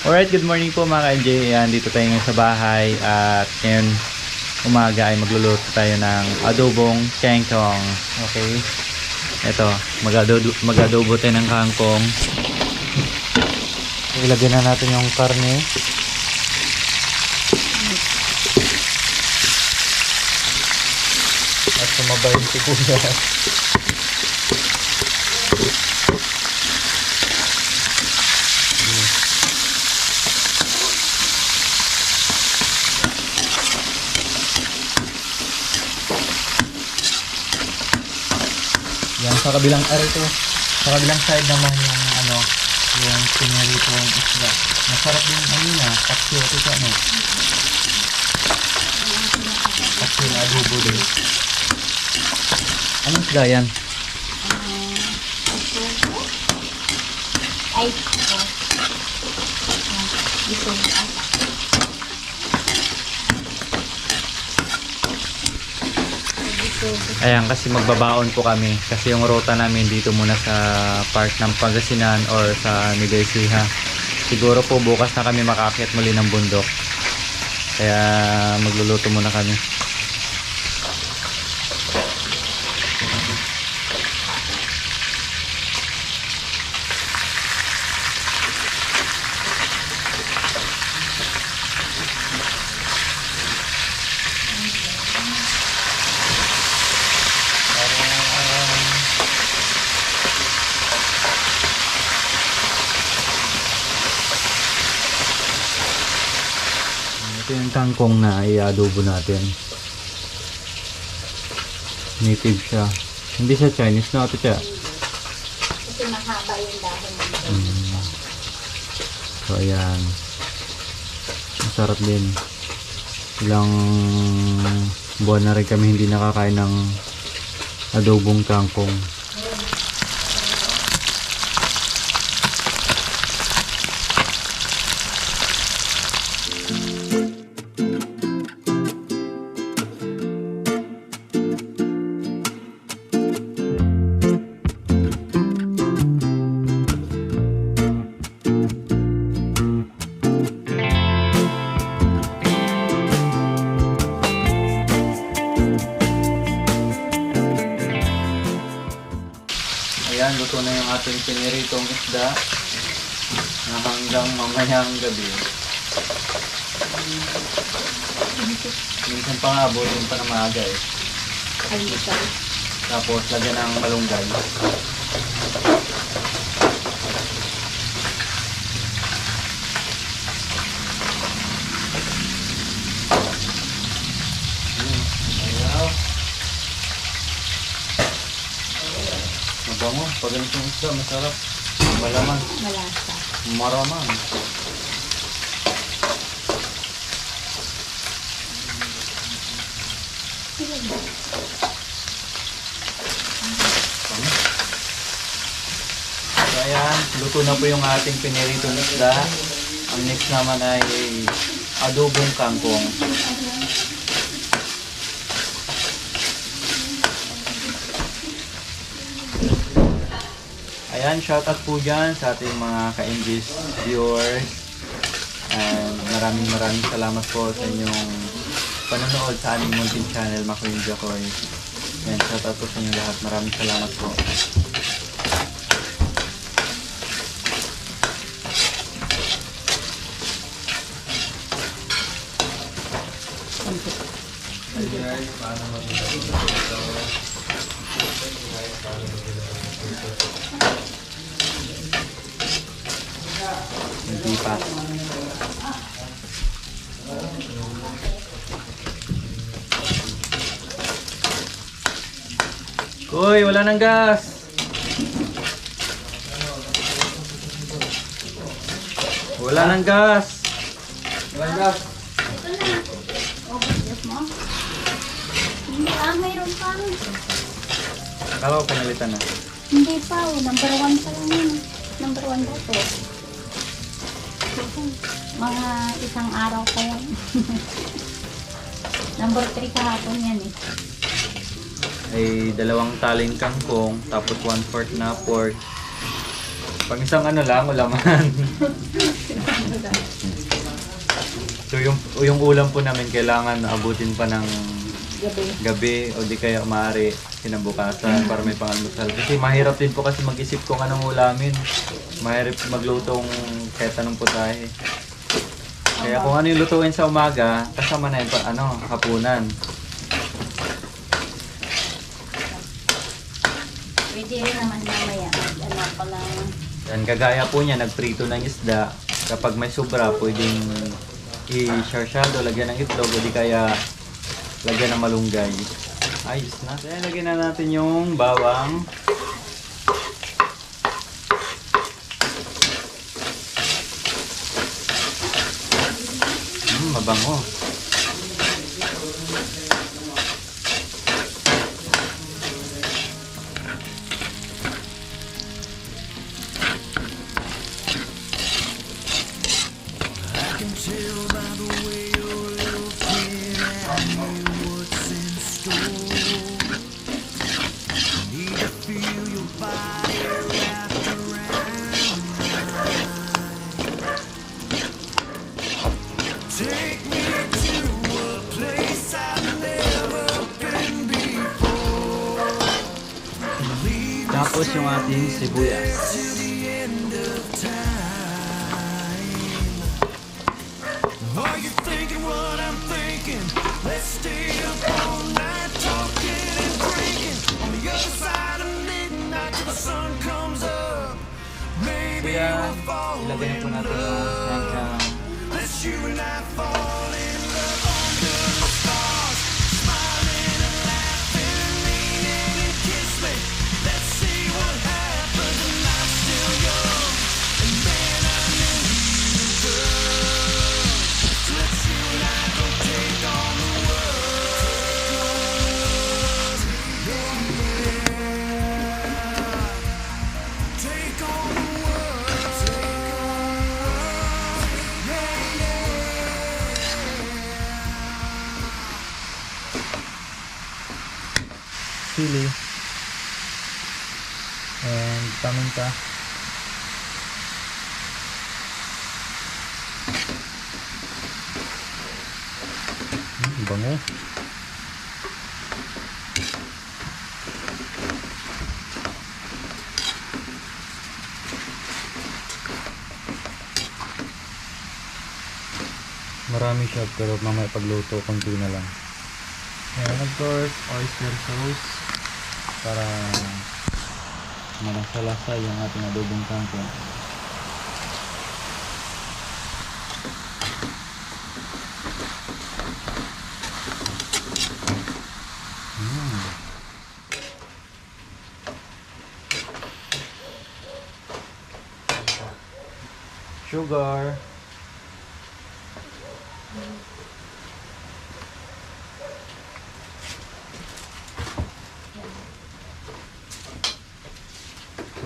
Alright, good morning po mga ka-NJ. Ayan, dito tayo ngayon sa bahay at ngayon umaga ay magluluto tayo ng adobong kangkong. Okay. Ito, mag-adobo tayo ng kangkong. Ilagyan na natin yung karne. At sumabay yung sibuyas. Yan sa kabilang sa kabilang side naman yung piniritong isda. Masarap din na paksyo ito paksyo na adobo din. Anong isda yan? Ay, ito. Ayan, kasi magbabaon po kami kasi yung ruta namin dito muna sa part ng Pangasinan or sa Nueva Ecija. Siguro po bukas na kami makaakyat muli ng bundok, kaya magluluto muna kami. Ito yung kangkong na i-adobo natin. Native siya. Hindi siya Chinese na ito siya. Kasi mahaba yung dahon nito. So ayan. Masarap din. Ilang buwan na rin kami hindi nakakain ng adobong kangkong. Ayan, luto na yung ating piniritong isda na hanggang mamayang gabi. Minsan pa nga, butin pa na maaga eh. Ay, ito. Tapos lagyan ng malunggay. Ayaw. Mabango. Pag ganitong isda, masarap. Malaman. Malasa. Maraman. So ayan, luto na po yung ating piniritong isda. Ang next naman ay adobong kangkong. Ayan, shoutout po dyan sa ating mga ka-NG's viewers. And maraming salamat po sa inyong panonood sa aming munting channel, Makoy Jacoy. Ayan, shoutout po sa inyo lahat. Maraming salamat po. Hindi pa. Uy, wala nang gas. Wala nang gas. Wala nang gas. Yes mo? Hindi, mayroon pa. Akala ko pinalitan na. Hindi pa, number 1 pa lang yun. Number 1 ba ito? Mga isang araw pa yan. Number 3 kahapon yan eh. Ay 2 taling kangkong, tapos 1/4 na pork. Pag isang ano lang, wala man. So yung ulam po namin kailangan abutin pa ng Gabi. gabi o di kaya maaari kinabukasan para may pangalmusal. Kasi mahirap din po kasi mag-isip kung anong ulamin. Mahirap maglutong kahit anong putahe. Kaya kung ano yung lutuin sa umaga, kasama na yun pa, hapunan. Pwede rin naman mamaya. Ano pa lang. Yan, kagaya po niya, nagprito ng isda. Kapag may sobra, pwedeng i-sharshado, lagyan ng itlog, o di kaya lagyan ng malunggay. Ayos na. Kaya lagyan na natin yung bawang. Mabango. Tapos yung ating sibuyas. Are you thinking what I'm thinking? Let's stay up all night talking and drinking. On the other side of midnight till the sun comes up. Maybe Kaya we'll fall ilagay na po in natin yung love. hanggang Let's you and I fall in love under the stars. Smiling and laughing, leaning and kiss me. Let's see what happens and I'm still young. And man, I know you, girl. Let's you and I go take on the world. Take on the world. sili and paminta. Bango. Marami siya pero mamaya pagluto konti na lang. And of course, oyster sauce para malasa-lasa yung ating adobong kangkong. Sugar.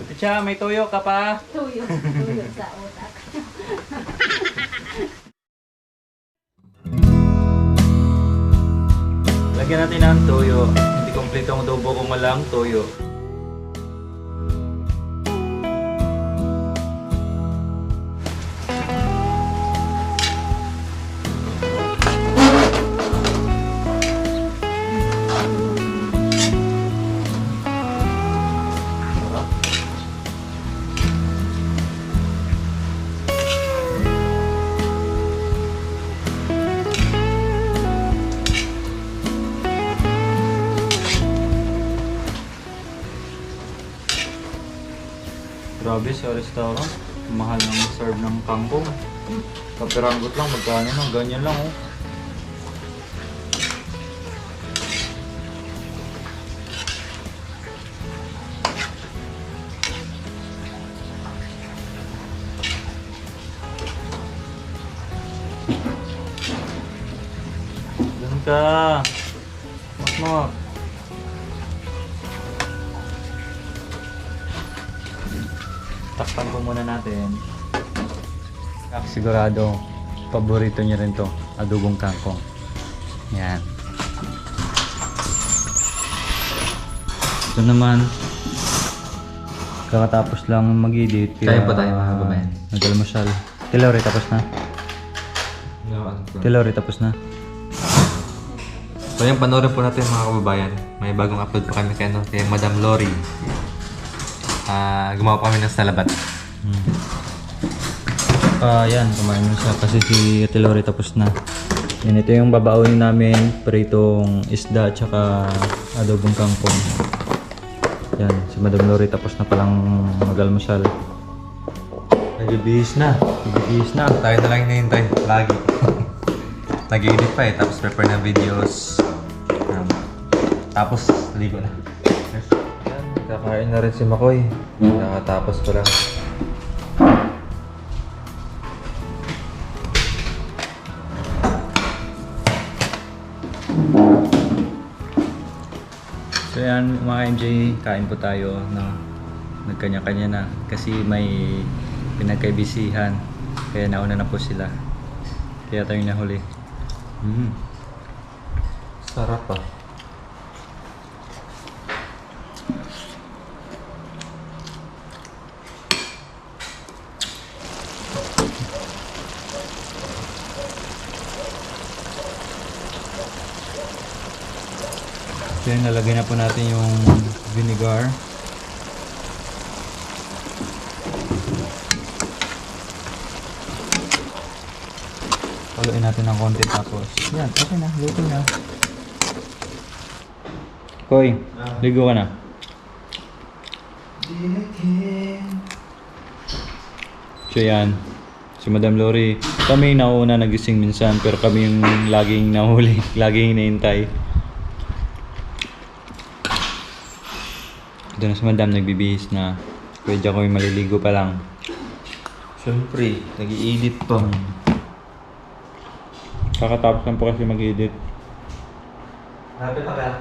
Ticha, may tuyo ka pa? Tuyo sa utak. Lagyan natin ng tuyo. Hindi kompleto ang adobo kung walang tuyo. Grabe sa restaurant. Mahal ng serve ng kangkong. Kapiranggot lang, magkano lang, ganyan lang oh. Doon ka. Makmak. Takpan ko muna natin. Sigurado, paborito niya rin to, adobong kangkong. Yan. Ito naman, kakatapos lang mag-edit. Kaya pa tayo mga kababayan. Nag-almusal. Kilawari, tapos na. No, Tilori, tapos na. So yung panoorin po natin mga kababayan. May bagong upload po kami kay, kay Madam Lori. Gumawa po kami ng salabat. Yan, kumain mo siya kasi si Tilori tapos na. Yan, ito yung babaonin namin, pritong isda at saka adobong kangkong. Yan, si Madam Lori tapos na palang mag-almusal. Nagbibihis na. Tayo na lang hinihintay. Lagi. Nag-edit pa eh. Tapos prepare na videos. Tapos, ligo na. Yan, kakain na rin si Makoy. Nakatapos ko lang. So yan mga MJ, kain po tayo. No? Nagkanya-kanya na kasi may pinagkaibisihan. Kaya nauna na po sila. Kaya tayo nahuli. Sarap ah. So yun, nalagay na po natin yung vinegar. Haluin natin ng konti tapos yan, okay na, luto na. Koy, ligo ka na. So yan, si Madam Lori, kami nauna nagising minsan pero kami yung laging nahuli, laging hinihintay. Ito na si Madam, nagbibihis na. Pwede ako yung maliligo pa lang. Siyempre, nag-i-edit pa. Kakatapos lang po kasi mag-edit. Lapit pa kaya?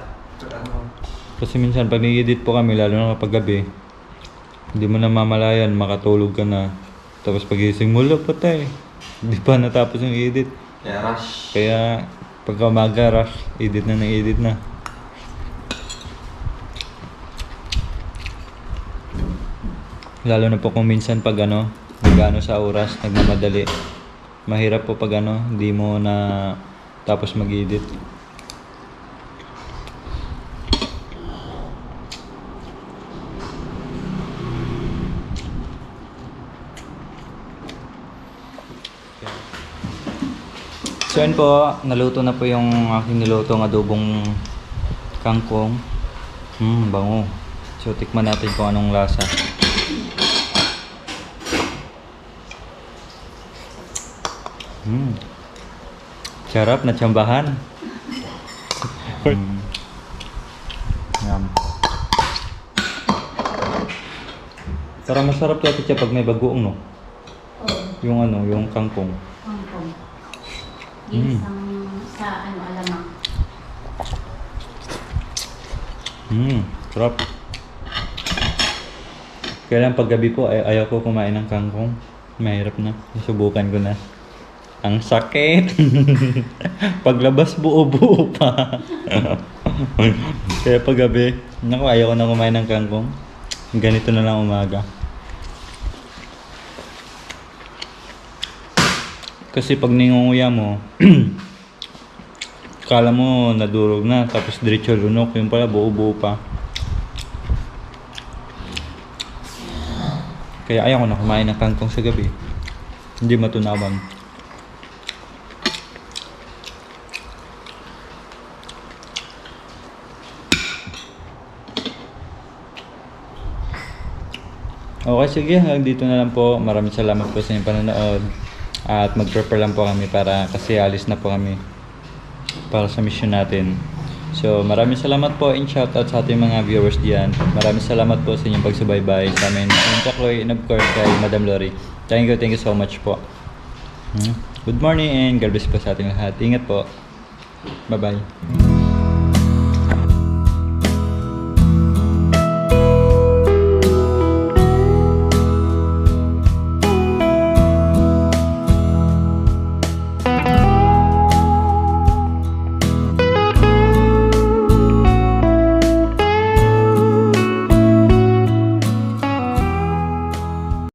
Kasi minsan pag nag-edit po kami, lalo na kapag gabi, hindi mo na mamalayan, makatulog ka na. Tapos pagising mo, patay. Hindi pa natapos yung edit. Kaya rush. Kaya pagka umaga, rush, edit na ng edit na. Lalo na po kung minsan pag nag-ano sa oras, nagmamadali. Mahirap po pag hindi mo na tapos mag-edit. So yun po, naluto na po yung aking nilutong adobong kangkong. Bango. So tikman natin kung anong lasa. Sarap na tsambahan. Yum. Parang masarap to ito pag may bagoong, no? Yung yung kangkong. Hongkong. Isang sa alamak. Sarap. Kaya lang paggabi po, ayaw ko kumain ng kangkong. Mahirap na. Nasubukan ko na. Ang sakit. Paglabas buo-buo pa. Kaya paggabi, ayaw ko na kumain ng kangkong. Ganito na lang umaga. Kasi pag ningunguya mo, kala mo nadurog na, tapos diretso lunok, yung pala buo-buo pa. Kaya ayaw ko na kumain ng kangkong sa gabi. Hindi matunawan. Okay, sige. Hanggang dito na lang po. Maraming salamat po sa inyong panonood. At mag-prepare lang po kami kasi alis na po kami para sa mission natin. So, maraming salamat po and shoutout sa ating mga viewers diyan. Maraming salamat po sa inyong pagsubaybay sa amin. And Chakloy, and of course kay Madam Lori. Thank you so much po. Good morning and God bless po sa ating lahat. Ingat po. Bye-bye.